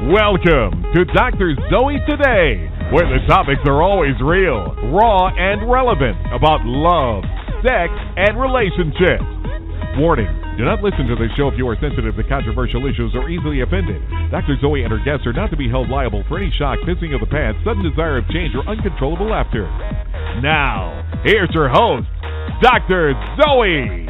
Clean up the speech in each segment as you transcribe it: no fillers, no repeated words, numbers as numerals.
Welcome to Dr. Zoe Today, where the topics are always real, raw, and relevant about love, sex, and relationships. Warning, do not listen to this show if you are sensitive to controversial issues or easily offended. Dr. Zoe and her guests are not to be held liable for any shock, pissing of the pants, sudden desire of change, or uncontrollable laughter. Now, here's your host, Dr. Zoe.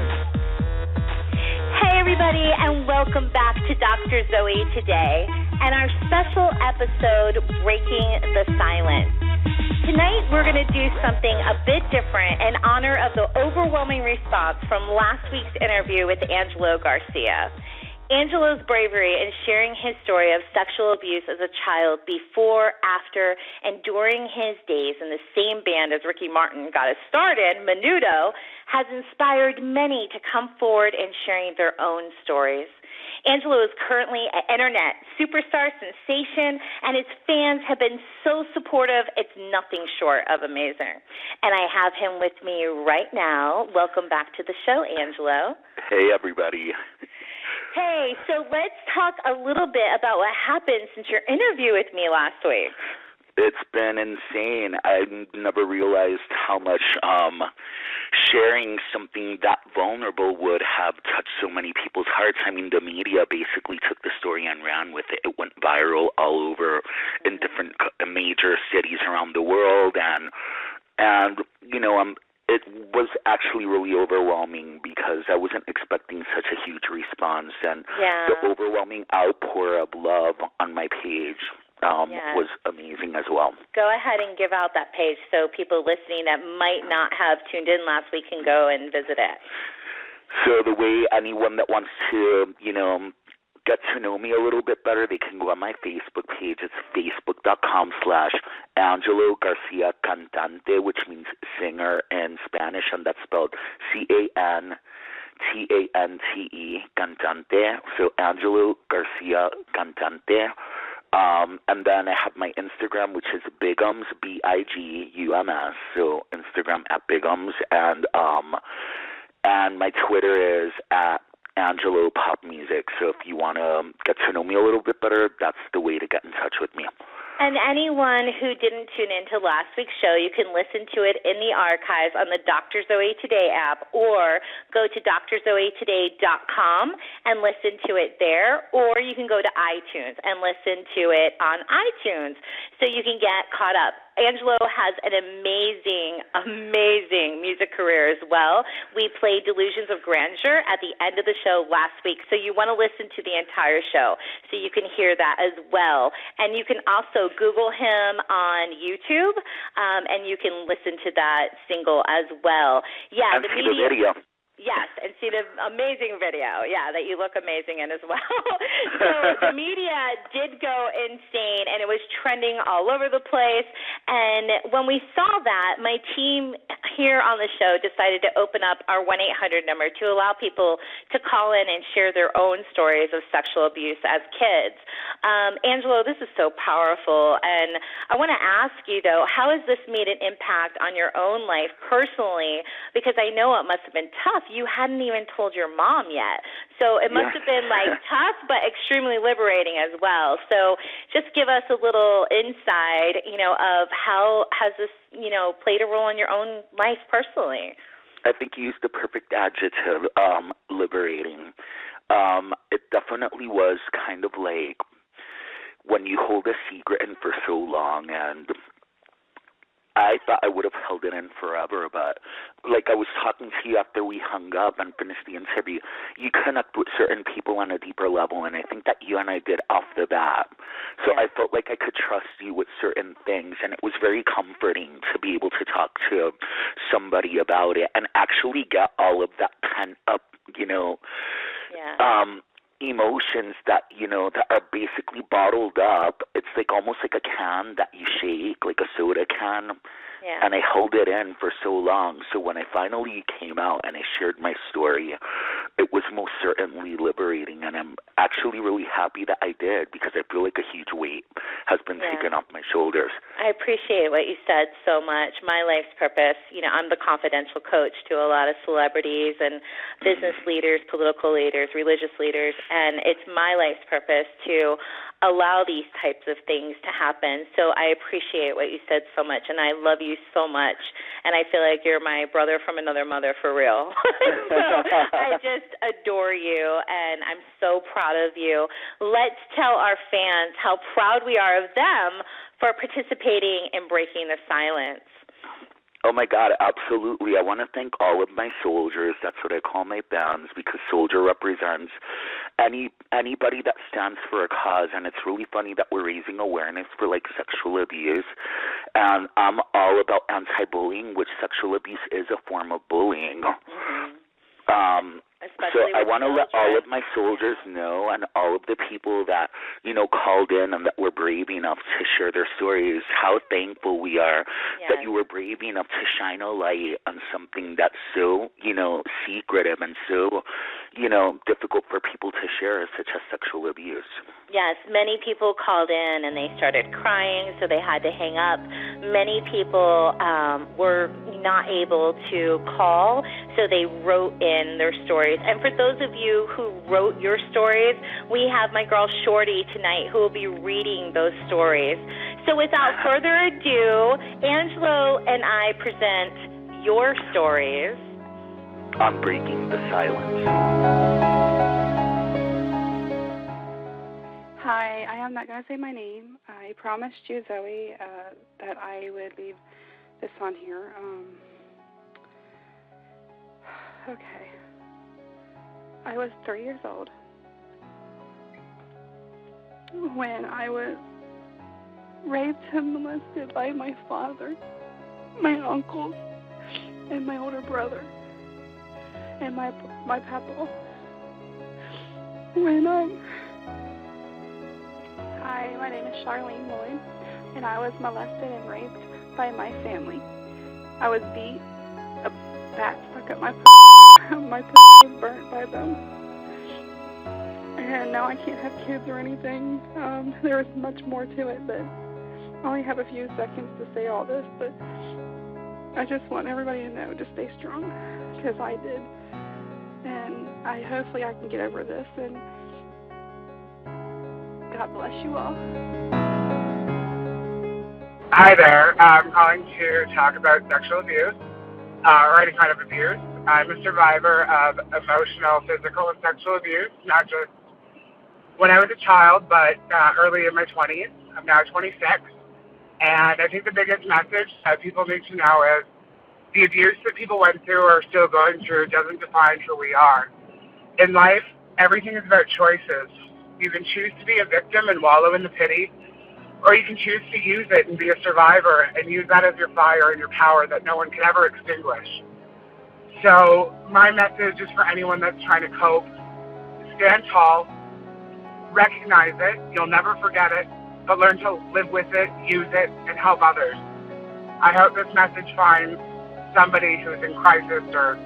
Hey everybody, and welcome back to Dr. Zoe Today and our special episode, Breaking the Silence. Tonight we're going to do something a bit different in honor of the overwhelming response from last week's interview with Angelo Garcia. Angelo's bravery in sharing his story of sexual abuse as a child before, after, and during his days in the same band as Ricky Martin got us started, Menudo, has inspired many to come forward and sharing their own stories. Angelo is currently an internet superstar sensation, and his fans have been so supportive, it's nothing short of amazing. And I have him with me right now. Welcome back to the show, Angelo. Hey, everybody. Hey, so let's talk a little bit about what happened since your interview with me last week. It's been insane. I never realized how much sharing something that vulnerable would have touched so many people's hearts. I mean, the media basically took the story and ran with it. It went viral all over in different major cities around the world, and you know, it was actually really overwhelming because I wasn't expecting such a huge response, and the overwhelming outpour of love on my page was amazing as well. Go ahead and give out that page so people listening that might not have tuned in last week can go and visit it. So the way anyone that wants to, get to know me a little bit better, they can go on my Facebook page. It's facebook.com/Angelo Garcia Cantante, which means singer in Spanish, and that's spelled Cantante, Cantante. So Angelo Garcia Cantante. And then I have my Instagram, which is Bigums, Bigums. So Instagram at Bigums, and my Twitter is at Angelo Pop Music. So if you want to get to know me a little bit better, that's the way to get in touch with me. And anyone who didn't tune into last week's show, you can listen to it in the archives on the Dr. Zoe Today app, or go to drzoetoday.com and listen to it there, or you can go to iTunes and listen to it on iTunes so you can get caught up. Angelo has an amazing music career as well. We played Delusions of Grandeur at the end of the show last week, so you want to listen to the entire show so you can hear that as well. And you can also Google him on YouTube, and you can listen to that single as well. Yeah, and the video. Yes, and see the amazing video, that you look amazing in as well. So the media did go insane, and it was trending all over the place. And when we saw that, my team here on the show decided to open up our 1-800 number to allow people to call in and share their own stories of sexual abuse as kids. Angelo, this is so powerful, and I want to ask you, though, how has this made an impact on your own life personally? Because I know it must have been tough. You hadn't even told your mom yet. So it must have been tough but extremely liberating as well. So just give us a little insight, of how has this, played a role in your own life personally. I think you used the perfect adjective, liberating. It definitely was kind of like when you hold a secret in for so long, and I thought I would have held it in forever, but like I was talking to you after we hung up and finished the interview, you connect with certain people on a deeper level, and I think that you and I did off the bat. So I felt like I could trust you with certain things, and it was very comforting to be able to talk to somebody about it and actually get all of that pent up, emotions that, that are basically bottled up. It's like almost like a can that you shake, like a soda can. Yeah. And I held it in for so long. So when I finally came out and I shared my story, it was most certainly liberating. And I'm actually really happy that I did, because I feel like a huge weight has been taken off my shoulders. I appreciate what you said so much. My life's purpose, I'm the confidential coach to a lot of celebrities and business leaders, political leaders, religious leaders, and it's my life's purpose to allow these types of things to happen. So I appreciate what you said so much, and I love you so much, and I feel like you're my brother from another mother for real. So I just adore you, and I'm so proud of you. Let's tell our fans how proud we are of them for participating in breaking the silence. Oh, my God, absolutely. I want to thank all of my soldiers. That's what I call my bands, because soldier represents anybody that stands for a cause. And it's really funny that we're raising awareness for, like, sexual abuse. And I'm all about anti-bullying, which sexual abuse is a form of bullying. Mm-hmm. So I want to let all of my soldiers know, and all of the people that, called in and that were brave enough to share their stories, how thankful we are that you were brave enough to shine a light on something that's so, secretive and so, difficult for people to share, such as sexual abuse. Yes, many people called in and they started crying, so they had to hang up. Many people were not able to call, so they wrote in their stories. And for those of you who wrote your stories, we have my girl Shorty tonight who will be reading those stories. So without further ado, Angelo and I present your stories on Breaking the Silence. Hi, I am not going to say my name. I promised you, Zoe, that I would leave this on here. Okay. I was 3 years old when I was raped and molested by my father, my uncles, and my older brother, and my papa. Hi, my name is Charlene Lloyd, and I was molested and raped by my family. I was beat, a bat stuck up my pussy was burnt by them. And now I can't have kids or anything. There is much more to it, but I only have a few seconds to say all this, but I just want everybody to know to stay strong, because I did. And hopefully I can get over this, and God bless you all. Hi there. I'm calling to talk about sexual abuse, or any kind of abuse. I'm a survivor of emotional, physical, and sexual abuse, not just when I was a child, but early in my 20s. I'm now 26. And I think the biggest message that people need to know is the abuse that people went through or are still going through doesn't define who we are. In life, everything is about choices. You can choose to be a victim and wallow in the pity, or you can choose to use it and be a survivor and use that as your fire and your power that no one can ever extinguish. So my message is for anyone that's trying to cope: stand tall, recognize it, you'll never forget it, but learn to live with it, use it, and help others. I hope this message finds somebody who's in crisis or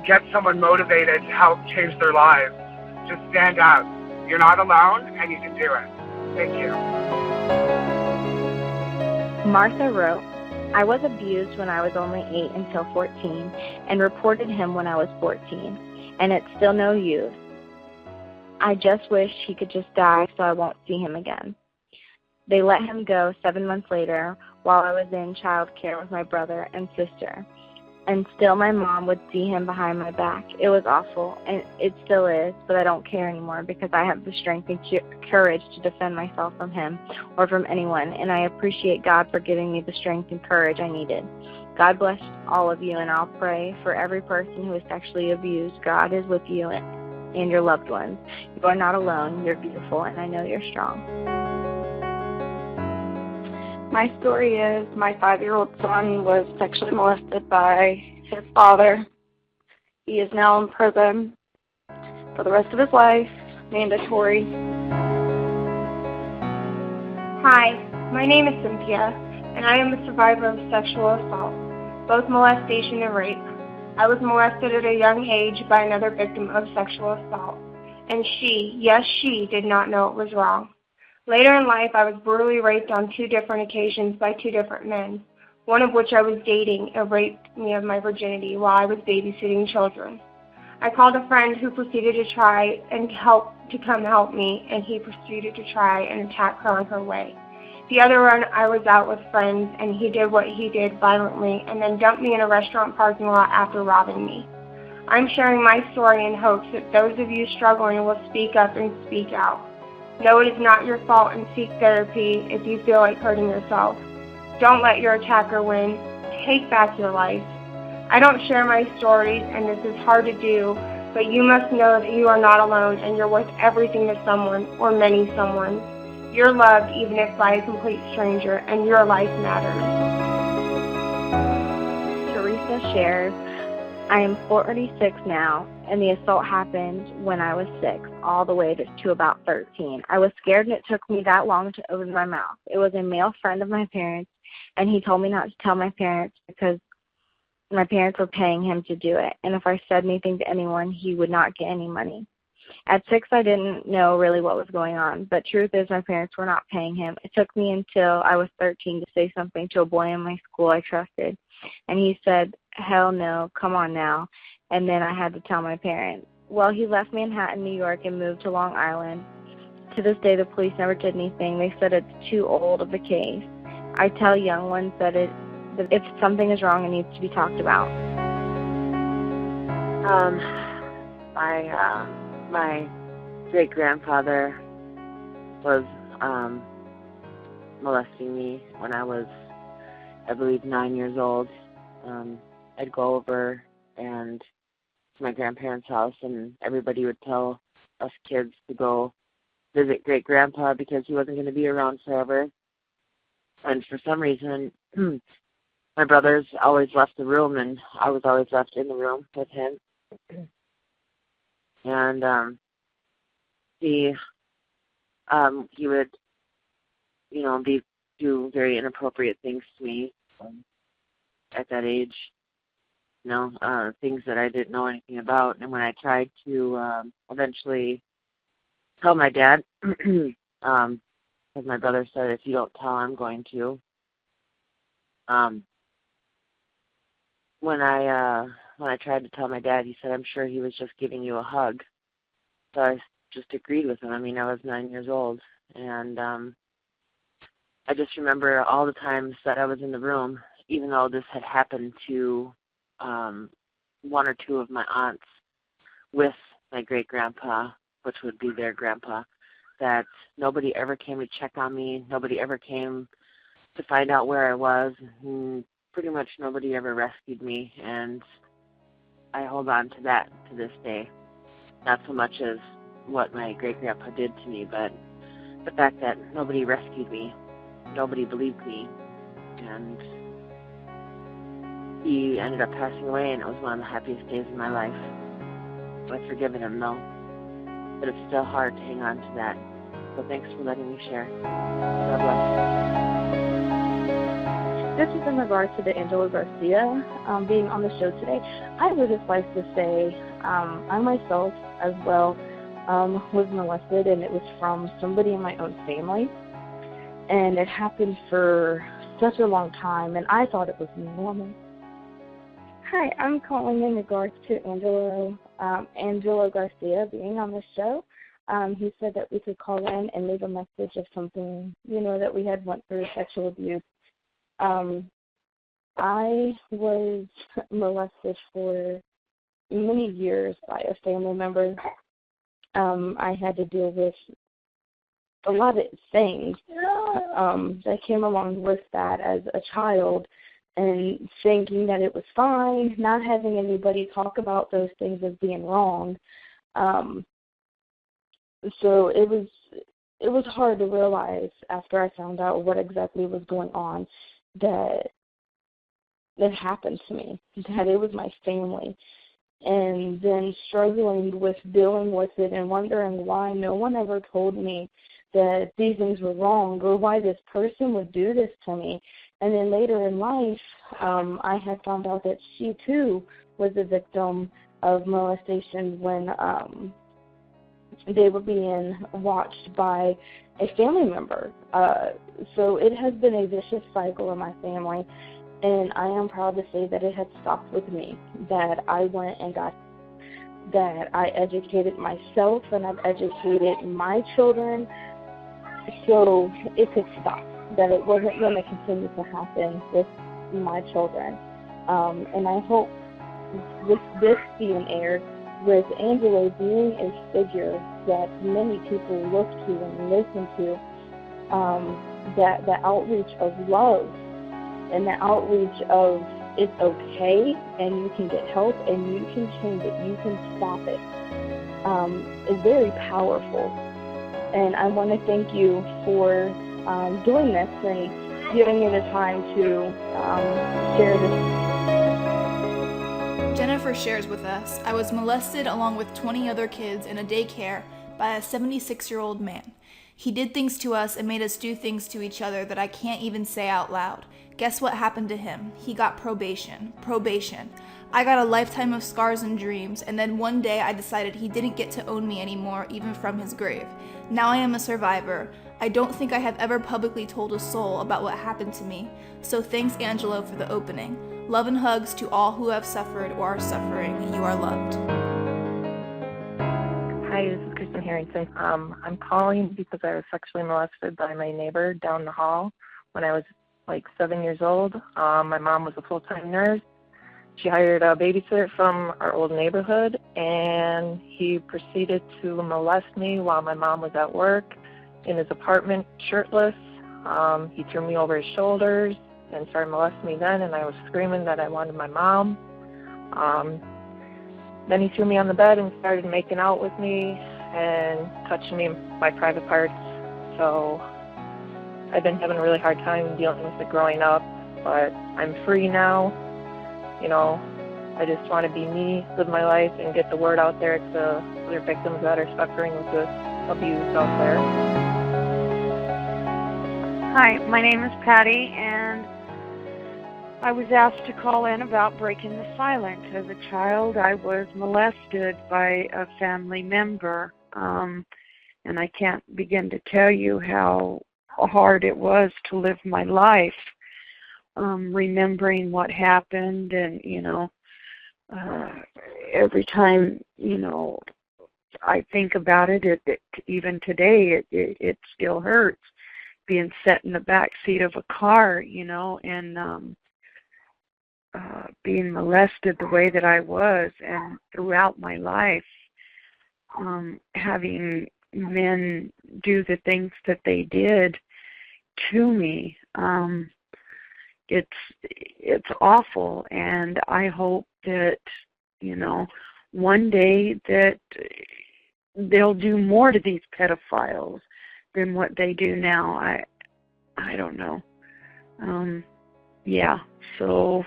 gets someone motivated to help change their lives. Just stand up. You're not alone, and you can do it. Thank you. Martha wrote, I was abused when I was only 8 until 14 and reported him when I was 14, and it's still no use. I just wish he could just die so I won't see him again. They let him go 7 months later while I was in child care with my brother and sister, and still my mom would see him behind my back. It was awful, and it still is, but I don't care anymore because I have the strength and courage to defend myself from him or from anyone, and I appreciate God for giving me the strength and courage I needed. God bless all of you, and I'll pray for every person who is sexually abused. God is with you and your loved ones. You are not alone. You're beautiful, and I know you're strong. My story is my 5-year-old son was sexually molested by his father. He is now in prison for the rest of his life, mandatory. Hi, my name is Cynthia, and I am a survivor of sexual assault, both molestation and rape. I was molested at a young age by another victim of sexual assault, and she, yes, she, did not know it was wrong. Later in life, I was brutally raped on 2 different occasions by 2 different men, one of which I was dating and raped me of my virginity while I was babysitting children. I called a friend who proceeded to try and help to come help me, and he proceeded to try and attack her on her way. The other run, I was out with friends, and he did what he did violently and then dumped me in a restaurant parking lot after robbing me. I'm sharing my story in hopes that those of you struggling will speak up and speak out. No, it is not your fault, and seek therapy if you feel like hurting yourself. Don't let your attacker win. Take back your life. I don't share my stories, and this is hard to do, but you must know that you are not alone, and you're worth everything to someone or many someone. You're loved, even if by a complete stranger, and your life matters. Teresa shares, I am 46 now, and the assault happened when I was 6, all the way to about 13. I was scared, and it took me that long to open my mouth. It was a male friend of my parents, and he told me not to tell my parents because my parents were paying him to do it, and if I said anything to anyone, he would not get any money. At 6, I didn't know really what was going on, but truth is my parents were not paying him. It took me until I was 13 to say something to a boy in my school I trusted, and he said, hell no, come on now, and then I had to tell my parents. Well, he left Manhattan, New York, and moved to Long Island. To this day, the police never did anything. They said it's too old of a case. I tell young ones that if something is wrong, it needs to be talked about. My great-grandfather was molesting me when I was, I believe, 9 years old. I'd go over to my grandparents' house, and everybody would tell us kids to go visit great-grandpa because he wasn't going to be around forever. And for some reason, my brothers always left the room, and I was always left in the room with him. And he would, do very inappropriate things to me at that age. Things that I didn't know anything about. And when I tried to eventually tell my dad, because my brother said, if you don't tell, I'm going to. When I tried to tell my dad, he said, I'm sure he was just giving you a hug. So I just agreed with him. I mean, I was 9 years old. And I just remember all the times that I was in the room, even though this had happened to one or two of my aunts with my great-grandpa, which would be their grandpa, that nobody ever came to check on me. Nobody ever came to find out where I was. Pretty much nobody ever rescued me, and I hold on to that to this day. Not so much as what my great-grandpa did to me, but the fact that nobody rescued me, nobody believed me, and he ended up passing away, and it was one of the happiest days of my life. I've forgiven him, though, but it's still hard to hang on to that. So thanks for letting me share. God bless. This is in regards to the Angelo Garcia being on the show today. I would just like to say I myself as well was molested, and it was from somebody in my own family. And it happened for such a long time, and I thought it was normal. Hi, I'm calling in regards to Angelo Garcia being on the show. He said that we could call in and leave a message of something, that we had went through sexual abuse. I was molested for many years by a family member. I had to deal with a lot of things that came along with that as a child, and thinking that it was fine, not having anybody talk about those things as being wrong. So it was hard to realize after I found out what exactly was going on that happened to me, that it was my family, and then struggling with dealing with it and wondering why no one ever told me that these things were wrong or why this person would do this to me. And then later in life, I had found out that she too was a victim of molestation when they were being watched by a family member. So it has been a vicious cycle in my family, and I am proud to say that it had stopped with me, that I went and got that I educated myself and I've educated my children so it could stop, that it wasn't going to continue to happen with my children. And I hope with this being aired, with Angelo being a figure that many people look to and listen to, that the outreach of love and the outreach of it's okay and you can get help and you can change it, you can stop it, is very powerful. And I want to thank you for doing this and giving me the time to share this. Jennifer shares with us, I was molested along with 20 other kids in a daycare by a 76-year-old man. He did things to us and made us do things to each other that I can't even say out loud. Guess what happened to him? He got probation. Probation. I got a lifetime of scars and dreams, and then one day I decided he didn't get to own me anymore, even from his grave. Now I am a survivor. I don't think I have ever publicly told a soul about what happened to me, so thanks Angelo for the opening. Love and hugs to all who have suffered or are suffering. You are loved. Hi, this is Kristen Harrington. I'm calling because I was sexually molested by my neighbor down the hall when I was like 7 years old. My mom was a full-time nurse. She hired a babysitter from our old neighborhood, and he proceeded to molest me while my mom was at work in his apartment, shirtless. He threw me over his shoulders and started molesting me then, and I was screaming that I wanted my mom. Then he threw me on the bed and started making out with me and touching me in my private parts. So I've been having a really hard time dealing with it growing up, but I'm free now. You know, I just want to be me, live my life, and get the word out there to other victims that are suffering with this abuse out there. Hi, my name is Patty, and I was asked to call in about breaking the silence. As a child, I was molested by a family member, and I can't begin to tell you how hard it was to live my life, remembering what happened, and, every time, I think about it, even today, it still hurts, being set in the back seat of a car, and being molested the way that I was, and throughout my life, having men do the things that they did to me. It's awful, and I hope that, one day that they'll do more to these pedophiles than what they do now. I don't know. So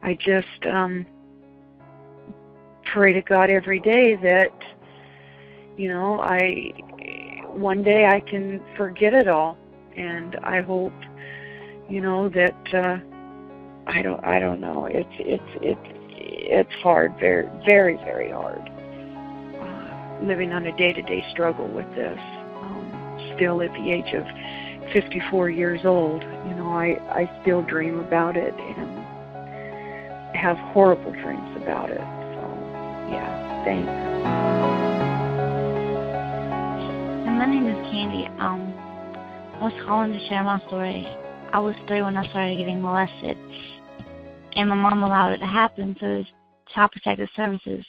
I just pray to God every day that, one day I can forget it all, and I hope, that I don't know. It's hard, very, very, very hard. Living on a day-to-day struggle with this. Still at the age of 54 years old, I still dream about it and have horrible dreams about it. So, yeah, thanks. My name is Candy. I was calling to share my story. I was 3 when I started getting molested, and my mom allowed it to happen, so Child Protective Services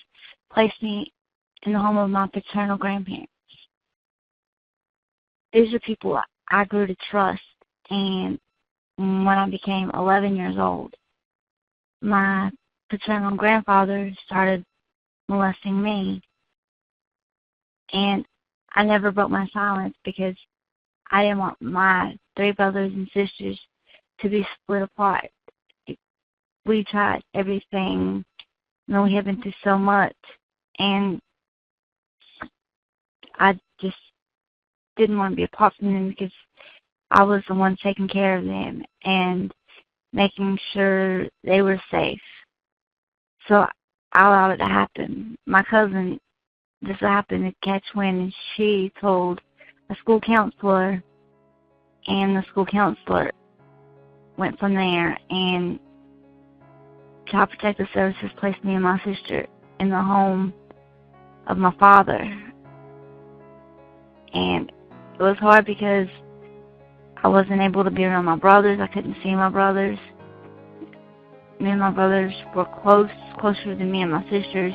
placed me in the home of my paternal grandparents. These are people I grew to trust, and when I became 11 years old, my paternal grandfather started molesting me, and I never broke my silence because I didn't want my 3 brothers and sisters to be split apart. We tried everything. We have been through so much, and I just didn't want to be apart from them because I was the one taking care of them and making sure they were safe. So I allowed it to happen. My cousin just happened to catch wind, and she told a school counselor, and the school counselor went from there, and Child Protective Services placed me and my sister in the home of my father. And it was hard because I wasn't able to be around my brothers. I couldn't see my brothers. Me and my brothers were closer than me and my sisters.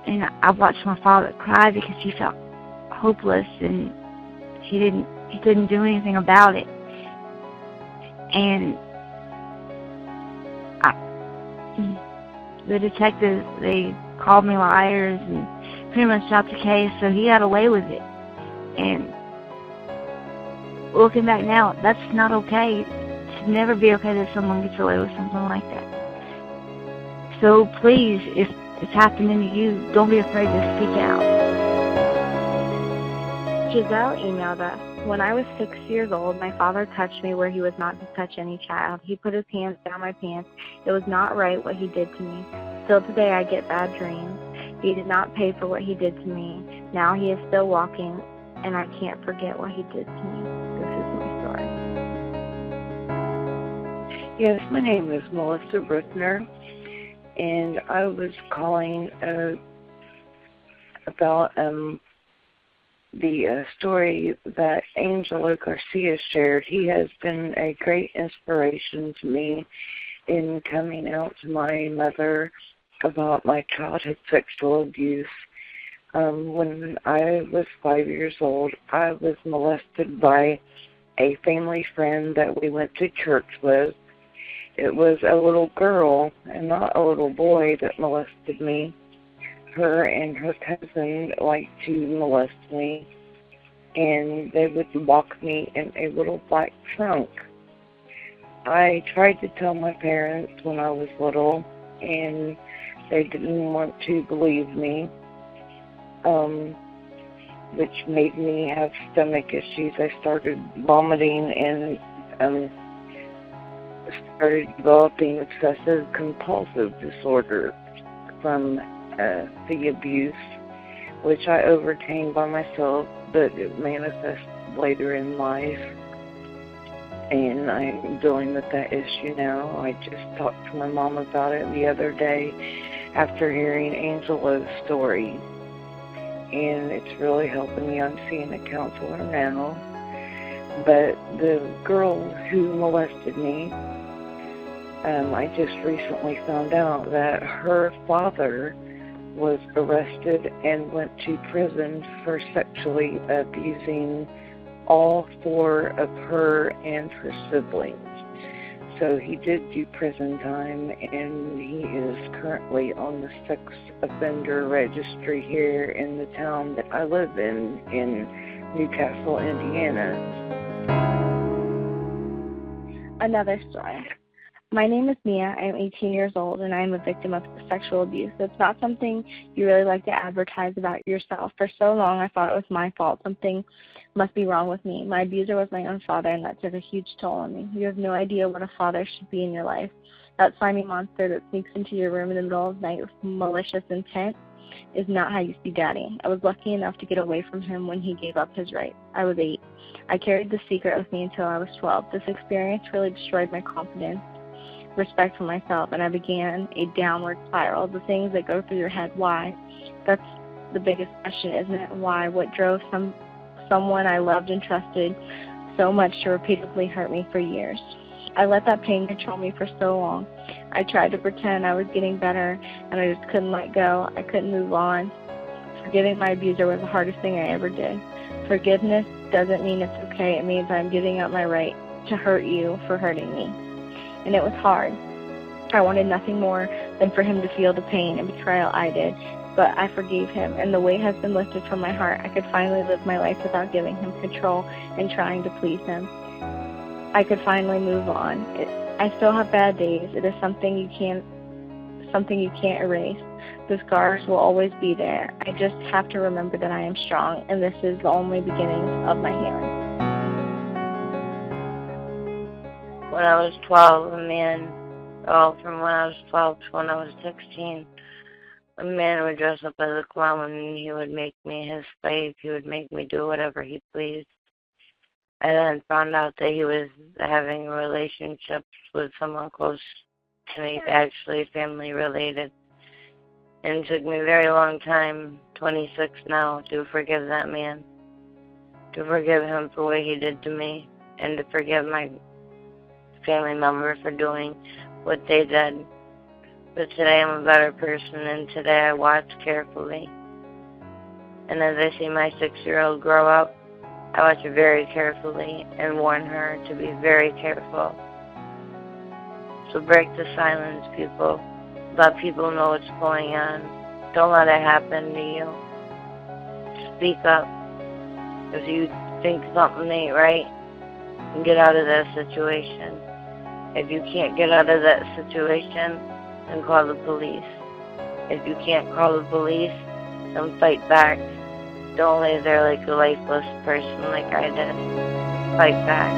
And I watched my father cry because he felt hopeless and he couldn't do anything about it. And the detectives, they called me liars and pretty much dropped the case, so he got away with it. And looking back now, that's not okay. It should never be okay that someone gets away with something like that. So please, if it's happening to you, don't be afraid to speak out. Giselle emailed us. When I was 6 years old, my father touched me where he was not to touch any child. He put his hands down my pants. It was not right what he did to me. Still today I get bad dreams. He did not pay for what he did to me. Now he is still walking, and I can't forget what he did to me. This is my story. Yes, my name is Melissa Bruckner, and I was calling about the story that Angelo Garcia shared. He has been a great inspiration to me in coming out to my mother about my childhood sexual abuse. When I was 5 years old, I was molested by a family friend that we went to church with. It was a little girl and not a little boy that molested me. Her and her cousin liked to molest me, and they would lock me in a little black trunk. I tried to tell my parents when I was little, and they didn't want to believe me, which made me have stomach issues. I started vomiting and started developing obsessive compulsive disorder from the abuse, which I overcame by myself, but it manifests later in life, and I'm dealing with that issue now. I just talked to my mom about it the other day after hearing Angelo's story, and it's really helping me. I'm seeing a counselor now, but the girl who molested me, I just recently found out that her father was arrested and went to prison for sexually abusing all four of her and her siblings. So he did do prison time, and he is currently on the sex offender registry here in the town that I live in Newcastle, Indiana. Another story. My name is Mia. I am 18 years old, and I am a victim of sexual abuse. It's not something you really like to advertise about yourself. For so long, I thought it was my fault. Something must be wrong with me. My abuser was my own father, and that took a huge toll on me. You have no idea what a father should be in your life. That slimy monster that sneaks into your room in the middle of the night with malicious intent is not how you see Daddy. I was lucky enough to get away from him when he gave up his rights. I was 8. I carried the secret with me until I was 12. This experience really destroyed my confidence, respect for myself, and I began a downward spiral. The things that go through your head, why? That's the biggest question, isn't it? Why? What drove someone I loved and trusted so much to repeatedly hurt me for years? I let that pain control me for so long. I tried to pretend I was getting better, and I just couldn't let go. I couldn't move on. Forgiving my abuser was the hardest thing I ever did. Forgiveness doesn't mean it's okay. It means I'm giving up my right to hurt you for hurting me. And it was hard. I wanted nothing more than for him to feel the pain and betrayal I did, but I forgave him, and the weight has been lifted from my heart. I could finally live my life without giving him control and trying to please him. I could finally move on. I still have bad days. It is something you can't erase. The scars will always be there. I just have to remember that I am strong, and this is the only beginning of my healing. When I was 12, from when I was 12 to when I was 16, a man would dress up as a clown and he would make me his slave. He would make me do whatever he pleased. I then found out that he was having relationships with someone close to me, actually family related. And it took me a very long time, 26 now, to forgive that man. To forgive him for what he did to me. And to forgive my family member for doing what they did. But today I'm a better person, and today I watch carefully. And as I see my 6-year-old grow up, I watch her very carefully and warn her to be very careful. So break the silence, people. Let people know what's going on. Don't let it happen to you. Speak up. If you think something ain't right, get out of that situation. If you can't get out of that situation, then call the police. If you can't call the police, then fight back. Don't lay there like a lifeless person like I did. Fight back.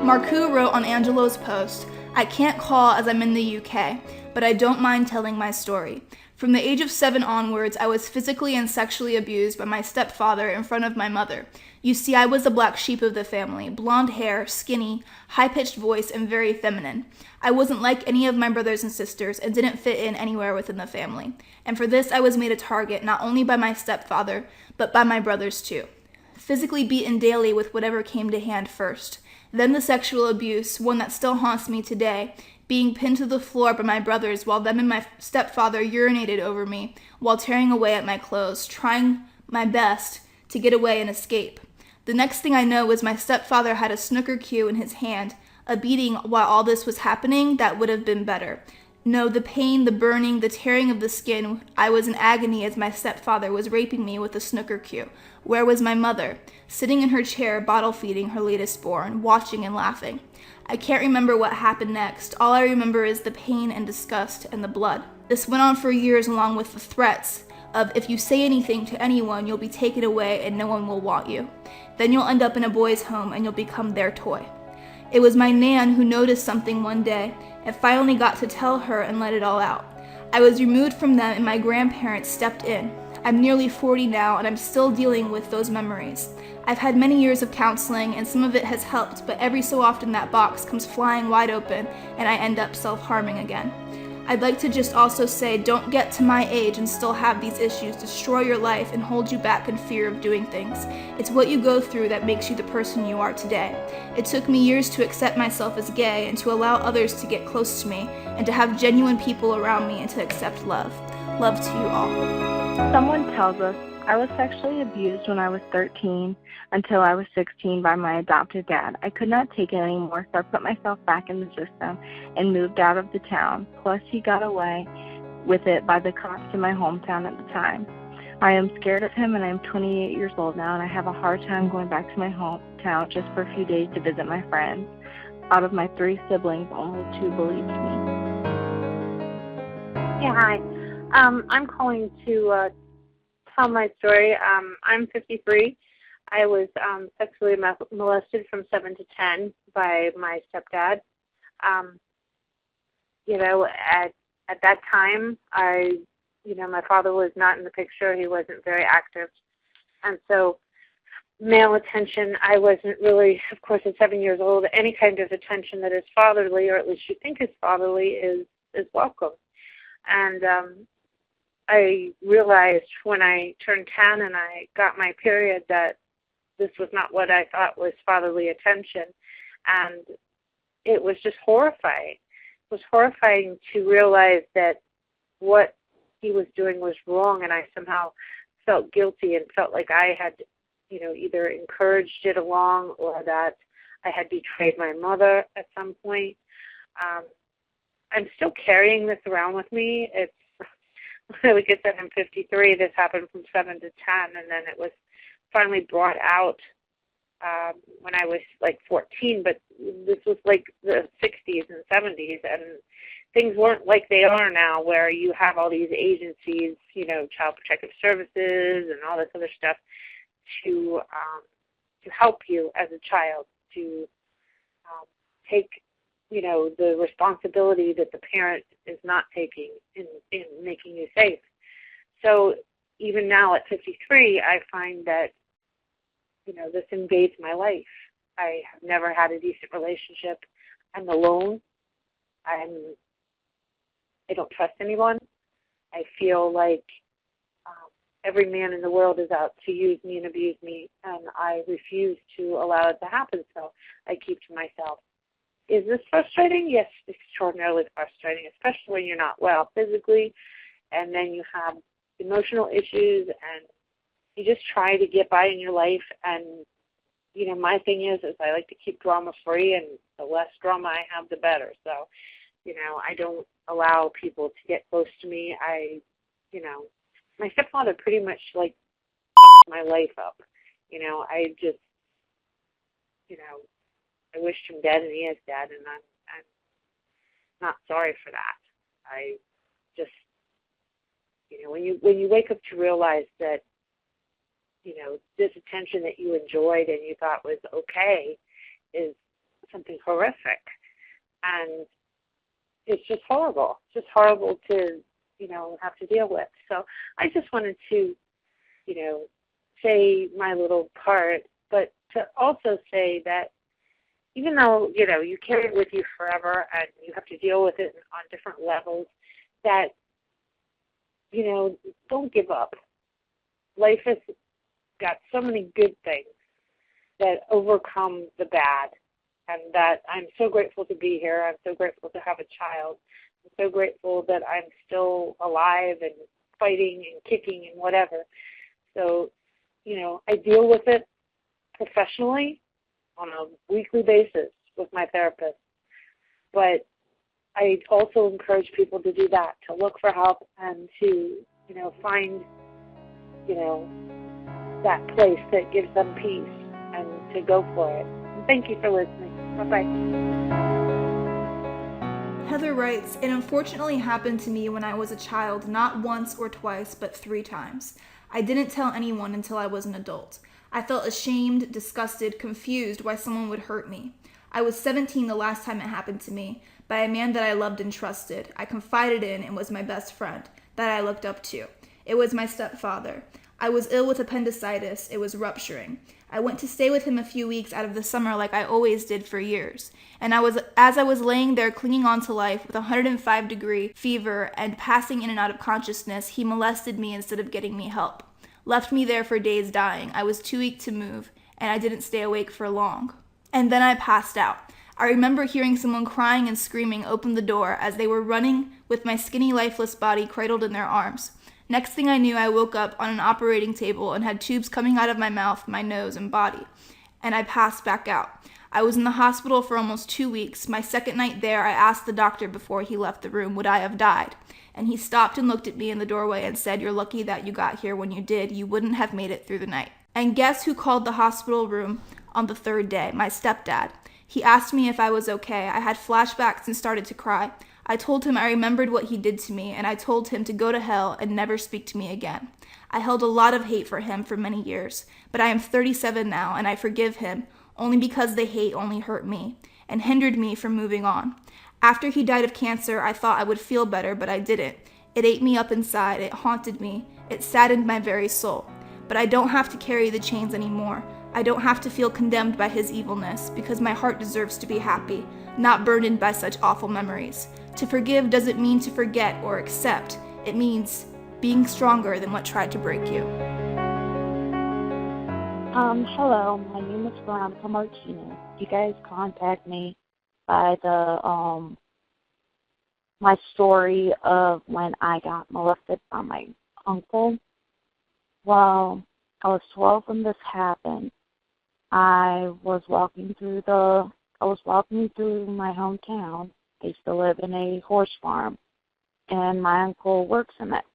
Marku wrote on Angelo's post, "I can't call as I'm in the UK, but I don't mind telling my story. From the age of 7 onwards, I was physically and sexually abused by my stepfather in front of my mother. You see, I was the black sheep of the family, blonde hair, skinny, high-pitched voice, and very feminine. I wasn't like any of my brothers and sisters and didn't fit in anywhere within the family. And for this, I was made a target not only by my stepfather, but by my brothers too. Physically beaten daily with whatever came to hand first. Then the sexual abuse, one that still haunts me today, being pinned to the floor by my brothers while them and my stepfather urinated over me while tearing away at my clothes, trying my best to get away and escape. The next thing I know was my stepfather had a snooker cue in his hand, a beating while all this was happening that would have been better. No, the pain, the burning, the tearing of the skin, I was in agony as my stepfather was raping me with a snooker cue. Where was my mother? Sitting in her chair, bottle feeding her latest born, watching and laughing. I can't remember what happened next. All I remember is the pain and disgust and the blood. This went on for years along with the threats of if you say anything to anyone, you'll be taken away and no one will want you. Then you'll end up in a boys' home and you'll become their toy. It was my nan who noticed something one day and finally got to tell her and let it all out. I was removed from them and my grandparents stepped in. I'm nearly 40 now and I'm still dealing with those memories. I've had many years of counseling and some of it has helped, but every so often that box comes flying wide open and I end up self-harming again. I'd like to just also say, don't get to my age and still have these issues destroy your life and hold you back in fear of doing things. It's what you go through that makes you the person you are today. It took me years to accept myself as gay and to allow others to get close to me and to have genuine people around me and to accept love. Love to you all." Someone tells us, I was sexually abused when I was 13 until I was 16 by my adopted dad. I could not take it anymore, so I put myself back in the system and moved out of the town. Plus, he got away with it by the cops in my hometown at the time. I am scared of him, and I am 28 years old now, and I have a hard time going back to my hometown just for a few days to visit my friends. Out of my 3 siblings, only 2 believed me. Yeah, hi. I'm calling to tell my story. I'm 53. I was sexually molested from 7 to 10 by my stepdad. At that time, my father was not in the picture. He wasn't very active. And so male attention, I wasn't really, of course, at 7 years old, any kind of attention that is fatherly, or at least you think is fatherly, is welcome. And I realized when I turned 10 and I got my period that this was not what I thought was fatherly attention. And it was just horrifying. It was horrifying to realize that what he was doing was wrong, and I somehow felt guilty and felt like I had, either encouraged it along or that I had betrayed my mother at some point. I'm still carrying this around with me. It's like I said, I'm 53. This happened from 7 to 10, and then it was finally brought out when I was like 14. But this was like the 60s and 70s, and things weren't like they are now, where you have all these agencies, Child Protective Services and all this other stuff to help you as a child to take the responsibility that the parent is not taking in making you safe. So even now at 53, I find that, this invades my life. I have never had a decent relationship. I'm alone. I'm I don't trust anyone. I feel like every man in the world is out to use me and abuse me, and I refuse to allow it to happen, so I keep to myself. Is this frustrating? Yes, extraordinarily frustrating, especially when you're not well physically, and then you have emotional issues, and you just try to get by in your life. And, you know, my thing is I like to keep drama free, and the less drama I have, the better. So, you know, I don't allow people to get close to me. My stepfather pretty much, like, my life up. You know, I wished him dead, and he is dead, and I'm not sorry for that. I just, you know, when you wake up to realize that, you know, this attention that you enjoyed and you thought was okay is something horrific, and it's just horrible. It's just horrible to, you know, have to deal with. So I just wanted to, you know, say my little part, but to also say that even though, you know, you carry it with you forever and you have to deal with it on different levels, that, you know, don't give up. Life has got so many good things that overcome the bad, and that I'm so grateful to be here. I'm so grateful to have a child. I'm so grateful that I'm still alive and fighting and kicking and whatever. So, you know, I deal with it professionally on a weekly basis with my therapist. But I also encourage people to do that, to look for help and to, you know, find, you know, that place that gives them peace and to go for it. And thank you for listening. Bye-bye. Heather writes, "It unfortunately happened to me when I was a child, not once or twice, but 3 times. I didn't tell anyone until I was an adult. I felt ashamed, disgusted, confused why someone would hurt me. I was 17 the last time it happened to me, by a man that I loved and trusted. I confided in and was my best friend, that I looked up to. It was my stepfather. I was ill with appendicitis. It was rupturing. I went to stay with him a few weeks out of the summer like I always did for years. And as I was laying there clinging on to life with a 105-degree fever and passing in and out of consciousness, he molested me instead of getting me help. Left me there for days dying. I was too weak to move, and I didn't stay awake for long. And then I passed out. I remember hearing someone crying and screaming open the door as they were running with my skinny, lifeless body cradled in their arms. Next thing I knew, I woke up on an operating table and had tubes coming out of my mouth, my nose, and body. And I passed back out. I was in the hospital for almost 2 weeks. My second night there, I asked the doctor before he left the room, would I have died? And he stopped and looked at me in the doorway and said, you're lucky that you got here when you did. You wouldn't have made it through the night. And guess who called the hospital room on the 3rd day? My stepdad. He asked me if I was okay. I had flashbacks and started to cry. I told him I remembered what he did to me, and I told him to go to hell and never speak to me again. I held a lot of hate for him for many years, but I am 37 now, and I forgive him, only because the hate only hurt me and hindered me from moving on. After he died of cancer, I thought I would feel better, but I didn't. It ate me up inside, it haunted me, it saddened my very soul. But I don't have to carry the chains anymore. I don't have to feel condemned by his evilness, because my heart deserves to be happy, not burdened by such awful memories. To forgive doesn't mean to forget or accept. It means being stronger than what tried to break you." Hello, my name is Veronica Martinez. You guys contact me by the my story of when I got molested by my uncle. Well, I was 12 when this happened. I was walking through my hometown. I used to live in a horse farm, and my uncle works in it.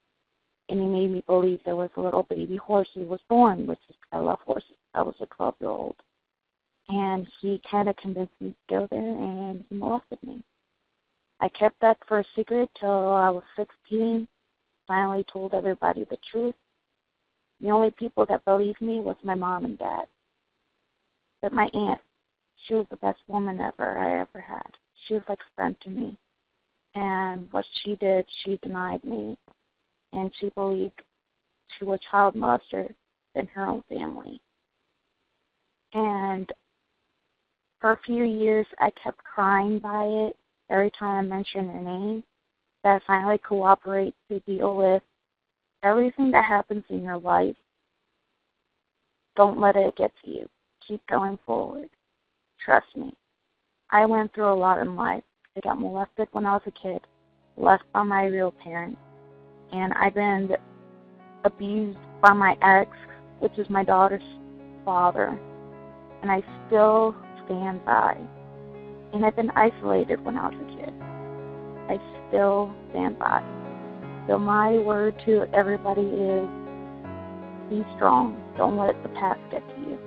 And he made me believe there was a little baby horse who was born, which is, I love horses. I was a 12-year-old. And he kind of convinced me to go there, and he molested me. I kept that for a secret till I was 16. Finally told everybody the truth. The only people that believed me was my mom and dad. But my aunt, she was the best woman I ever had. She was like a friend to me. And what she did, she denied me. And she believed she was a child molester in her own family. And for a few years, I kept crying by it every time I mentioned her name. that finally cooperates to deal with everything that happens in your life. Don't let it get to you. Keep going forward. Trust me. I went through a lot in life. I got molested when I was a kid, left by my real parents, and I've been abused by my ex, which is my daughter's father, and I still stand by. And I've been isolated when I was a kid. I still stand by. So my word to everybody is be strong. Don't let the past get to you.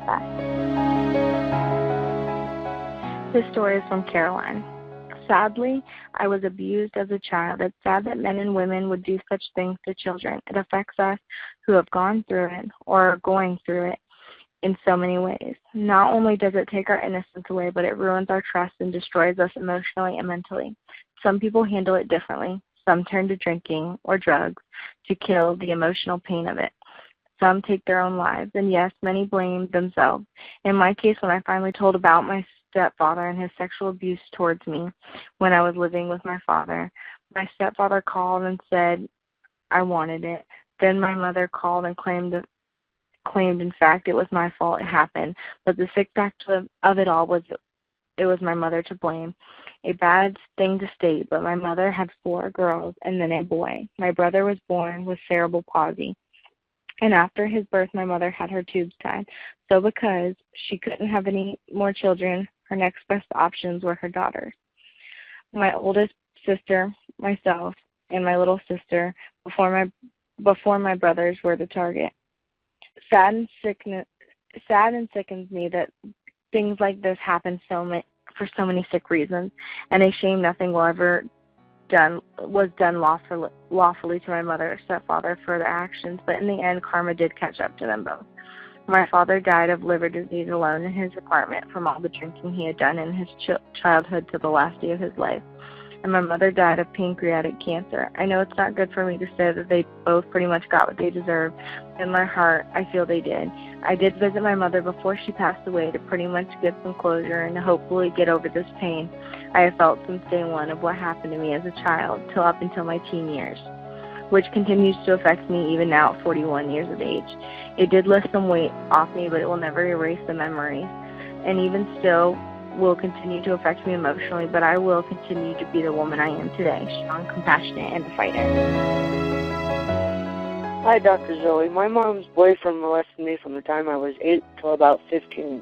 Bye. This story is from Caroline. Sadly, I was abused as a child. It's sad that men and women would do such things to children. It affects us who have gone through it or are going through it in so many ways. Not only does it take our innocence away, but it ruins our trust and destroys us emotionally and mentally. Some people handle it differently. Some turn to drinking or drugs to kill the emotional pain of it. Some take their own lives, and yes, many blame themselves. In my case, when I finally told about my stepfather and his sexual abuse towards me when I was living with my father, my stepfather called and said I wanted it. Then my mother called and claimed in fact it was my fault it happened. But the sick fact of it all was it was my mother to blame. A bad thing to state, but my mother had 4 girls and then a boy. My brother was born with cerebral palsy. And after his birth, my mother had her tubes tied. So because she couldn't have any more children, her next best options were her daughters. My oldest sister, myself, and my little sister, before my brothers, were the target. Sad and sickens me that things like this happen for so many sick reasons, and a shame nothing was done lawfully to my mother or stepfather for their actions, but in the end, karma did catch up to them both. My father died of liver disease alone in his apartment from all the drinking he had done in his childhood to the last day of his life. And my mother died of pancreatic cancer. I know it's not good for me to say that they both pretty much got what they deserved. In my heart, I feel they did. I did visit my mother before she passed away to pretty much get some closure and to hopefully get over this pain I have felt since day one of what happened to me as a child till up until my teen years, which continues to affect me even now at 41 years of age. It did lift some weight off me, but it will never erase the memories. And even still, will continue to affect me emotionally, but I will continue to be the woman I am today, strong, compassionate, and a fighter. Hi, Dr. Zoe. My mom's boyfriend molested me from the time I was 8 till about 15.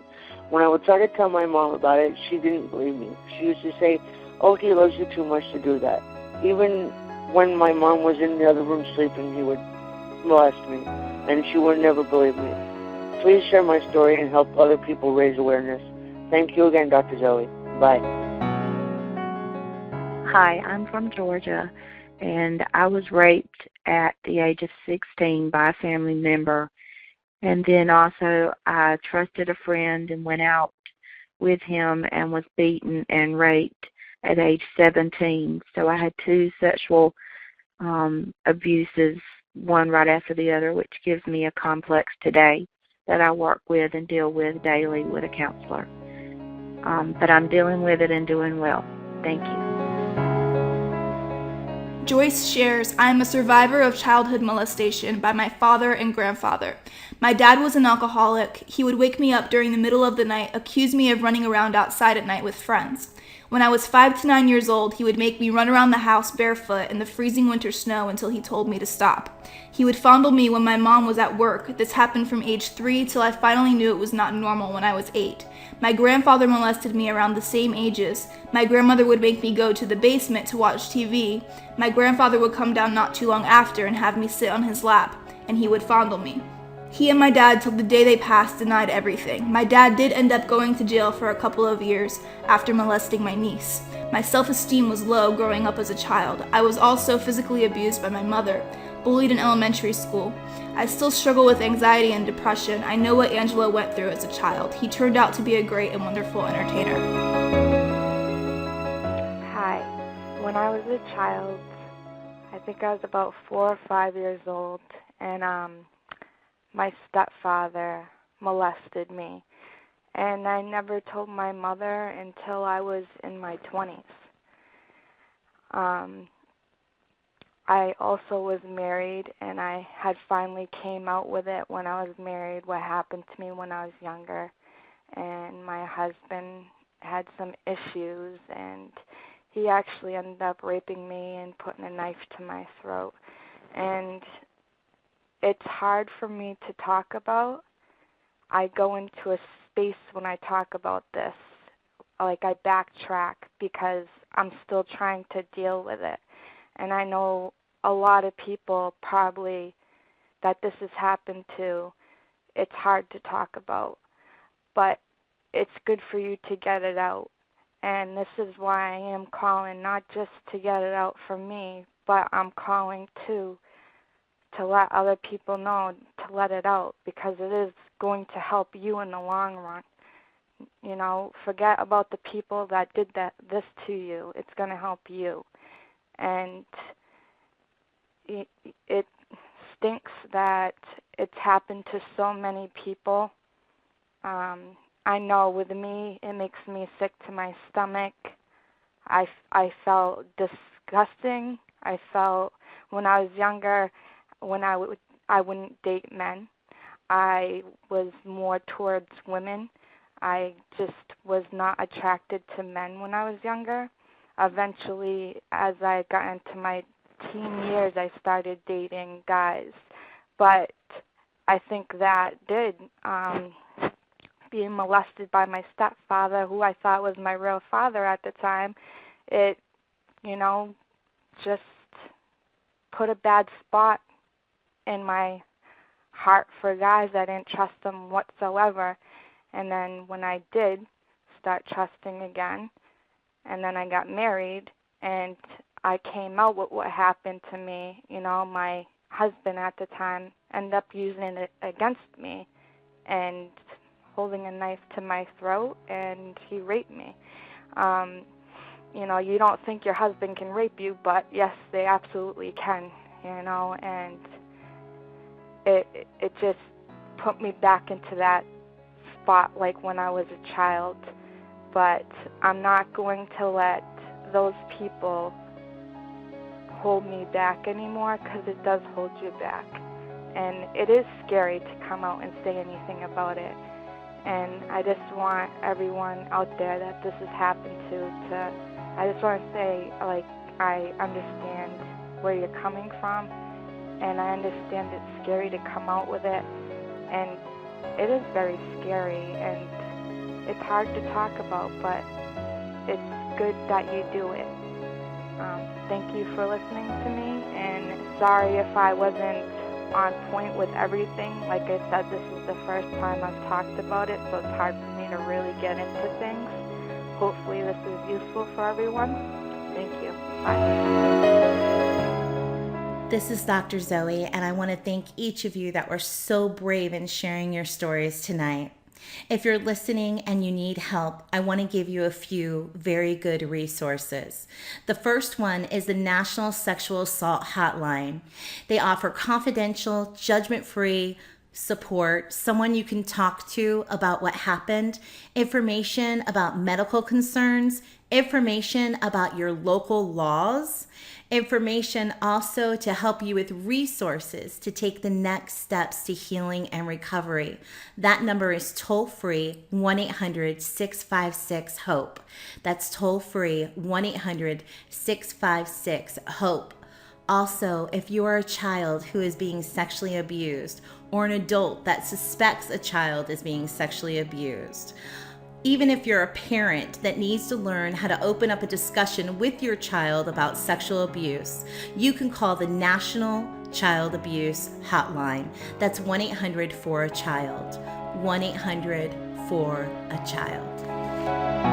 When I would try to tell my mom about it, she didn't believe me. She used to say, "Oh, he loves you too much to do that." Even when my mom was in the other room sleeping, he would molest me, and she would never believe me. Please share my story and help other people raise awareness. Thank you again, Dr. Zoe. Bye. Hi, I'm from Georgia, and I was raped at the age of 16 by a family member. And then also I trusted a friend and went out with him and was beaten and raped at age 17. So I had 2 sexual abuses, one right after the other, which gives me a complex today that I work with and deal with daily with a counselor. But I'm dealing with it and doing well. Thank you. Joyce shares, I am a survivor of childhood molestation by my father and grandfather. My dad was an alcoholic. He would wake me up during the middle of the night, accuse me of running around outside at night with friends. When I was 5 to 9 years old, he would make me run around the house barefoot in the freezing winter snow until he told me to stop. He would fondle me when my mom was at work. This happened from age 3 till I finally knew it was not normal when I was 8. My grandfather molested me around the same ages. My grandmother would make me go to the basement to watch TV. My grandfather would come down not too long after and have me sit on his lap, and he would fondle me. He and my dad, till the day they passed, denied everything. My dad did end up going to jail for a couple of years after molesting my niece. My self-esteem was low growing up as a child. I was also physically abused by my mother, bullied in elementary school. I still struggle with anxiety and depression. I know what Angelo went through as a child. He turned out to be a great and wonderful entertainer. Hi. When I was a child, I think I was about 4 or 5 years old, and my stepfather molested me. And I never told my mother until I was in my 20s. I also was married, and I had finally came out with it when I was married, what happened to me when I was younger. And my husband had some issues, and he actually ended up raping me and putting a knife to my throat. And it's hard for me to talk about. I go into a space when I talk about this, like I backtrack because I'm still trying to deal with it. And I know a lot of people probably that this has happened to, it's hard to talk about. But it's good for you to get it out. And this is why I am calling, not just to get it out from me, but I'm calling too to let other people know to let it out, because it is going to help you in the long run. You know, forget about the people that did this to you. It's going to help you. And it stinks that it's happened to so many people. I know with me, it makes me sick to my stomach. I felt disgusting. I felt when I was younger, when I wouldn't date men. I was more towards women. I just was not attracted to men when I was younger. Eventually, as I got into my teen years, I started dating guys. But I think that did, being molested by my stepfather, who I thought was my real father at the time, it, just put a bad spot in my heart for guys. I didn't trust them whatsoever. And then when I did start trusting again, and then I got married, and I came out with what happened to me, my husband at the time ended up using it against me and holding a knife to my throat, and he raped me. You don't think your husband can rape you, but yes, they absolutely can, and it just put me back into that spot like when I was a child. But I'm not going to let those people hold me back anymore, because it does hold you back. And it is scary to come out and say anything about it. And I just want everyone out there that this has happened to I just want to say, I understand where you're coming from, and I understand it's scary to come out with it, and it is very scary, and it's hard to talk about, but it's good that you do it. Thank you for listening to me, and sorry if I wasn't on point with everything. Like I said, this is the first time I've talked about it, so it's hard for me to really get into things. Hopefully this is useful for everyone. Thank you. Bye. This is Dr. Zoe, and I want to thank each of you that were so brave in sharing your stories tonight. If you're listening and you need help, I want to give you a few very good resources. The first one is the National Sexual Assault Hotline. They offer confidential, judgment-free support, someone you can talk to about what happened, information about medical concerns, information about your local laws, information also to help you with resources to take the next steps to healing and recovery. That number is toll-free 1-800-656-HOPE. That's toll-free 1-800-656-HOPE. Also, if you are a child who is being sexually abused, or an adult that suspects a child is being sexually abused, even if you're a parent that needs to learn how to open up a discussion with your child about sexual abuse, you can call the National Child Abuse Hotline. That's 1-800-4-A-CHILD. 1-800-4-A-CHILD.